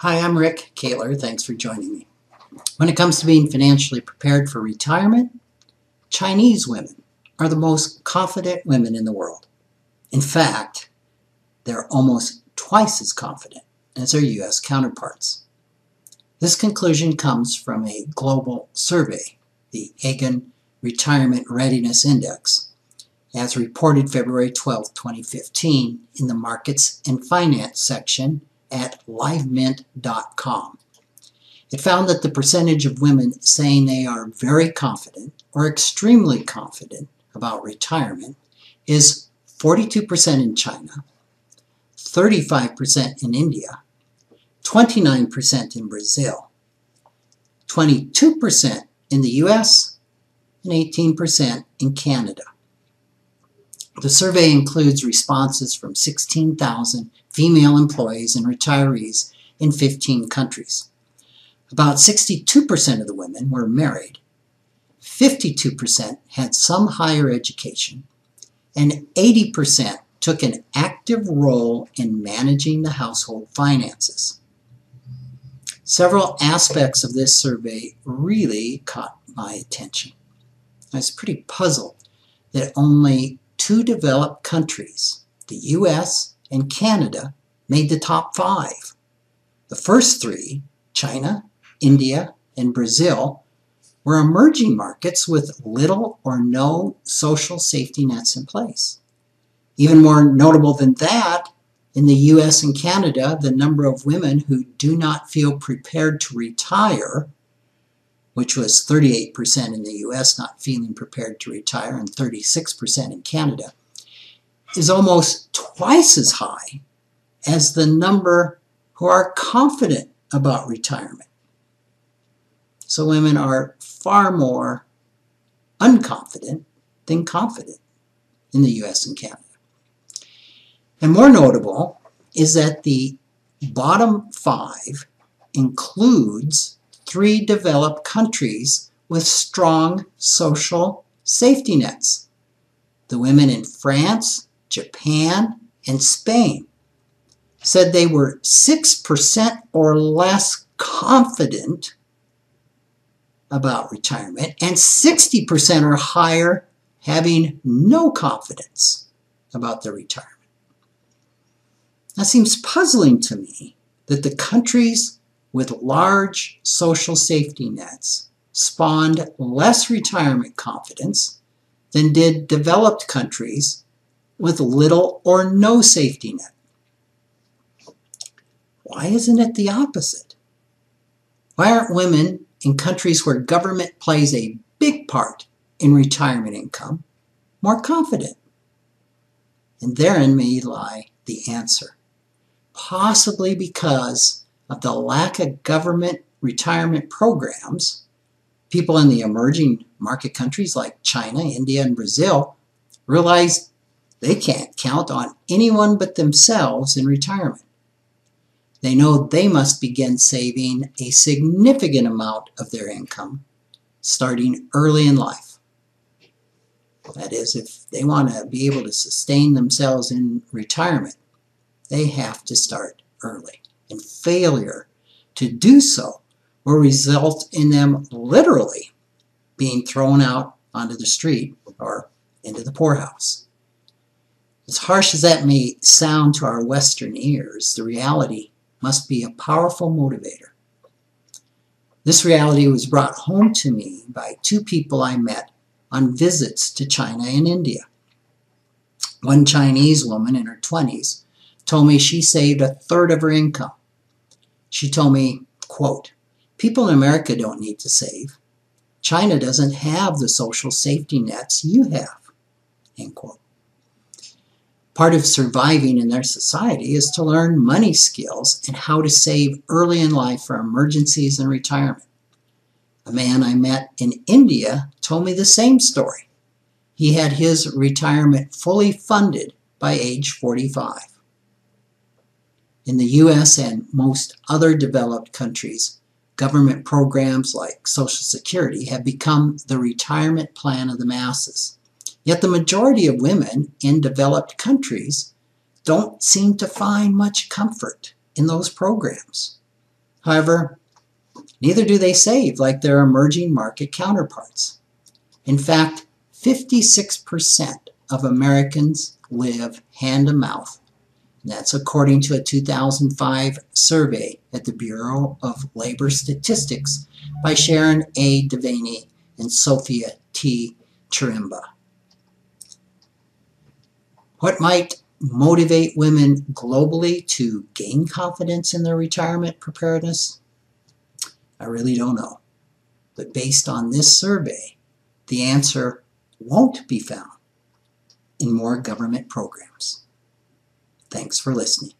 Hi, I'm Rick Kaler. Thanks for joining me. When it comes to being financially prepared for retirement, Chinese women are the most confident women in the world. In fact, they're almost twice as confident as their U.S. counterparts. This conclusion comes from a global survey, the Aegon Retirement Readiness Index, as reported February 12, 2015 in the Markets and Finance section at livemint.com. It found that the percentage of women saying they are very confident or extremely confident about retirement is 42% in China, 35% in India, 29% in Brazil, 22% in the US, and 18% in Canada. The survey includes responses from 16,000 female employees and retirees in 15 countries. About 62% of the women were married, 52% had some higher education, and 80% took an active role in managing the household finances. Several aspects of this survey really caught my attention. I was pretty puzzled that only 2 developed countries, the US and Canada, made the top 5. The first 3, China, India, and Brazil, were emerging markets with little or no social safety nets in place. Even more notable than that, in the US and Canada, the number of women who do not feel prepared to retire, which was 38% in the US not feeling prepared to retire and 36% in Canada, is almost twice as high as the number who are confident about retirement. So women are far more unconfident than confident in the US and Canada. And more notable is that the bottom 5 includes 3 developed countries with strong social safety nets. The women in France, Japan, and Spain said they were 6% or less confident about retirement, and 60% or higher having no confidence about their retirement. That seems puzzling to me that the countries with large social safety nets spawned less retirement confidence than did developed countries with little or no safety net. Why isn't it the opposite? Why aren't women in countries where government plays a big part in retirement income more confident? And therein may lie the answer. Possibly because of the lack of government retirement programs, people in the emerging market countries like China, India, and Brazil realize they can't count on anyone but themselves in retirement. They know they must begin saving a significant amount of their income starting early in life. That is, if they want to be able to sustain themselves in retirement, they have to start early. And failure to do so will result in them literally being thrown out onto the street or into the poorhouse. As harsh as that may sound to our Western ears, the reality must be a powerful motivator. This reality was brought home to me by 2 people I met on visits to China and India. One Chinese woman in her 20s told me she saved 1/3 of her income. She told me, quote, "People in America don't need to save. China doesn't have the social safety nets you have," end quote. Part of surviving in their society is to learn money skills and how to save early in life for emergencies and retirement. A man I met in India told me the same story. He had his retirement fully funded by age 45. In the US and most other developed countries, government programs like Social Security have become the retirement plan of the masses. Yet the majority of women in developed countries don't seem to find much comfort in those programs. However, neither do they save like their emerging market counterparts. In fact, 56% of Americans live hand-to-mouth. That's according to a 2005 survey at the Bureau of Labor Statistics by Sharon A. Devaney and Sophia T. Chirimba. What might motivate women globally to gain confidence in their retirement preparedness? I really don't know. But based on this survey, the answer won't be found in more government programs. Thanks for listening.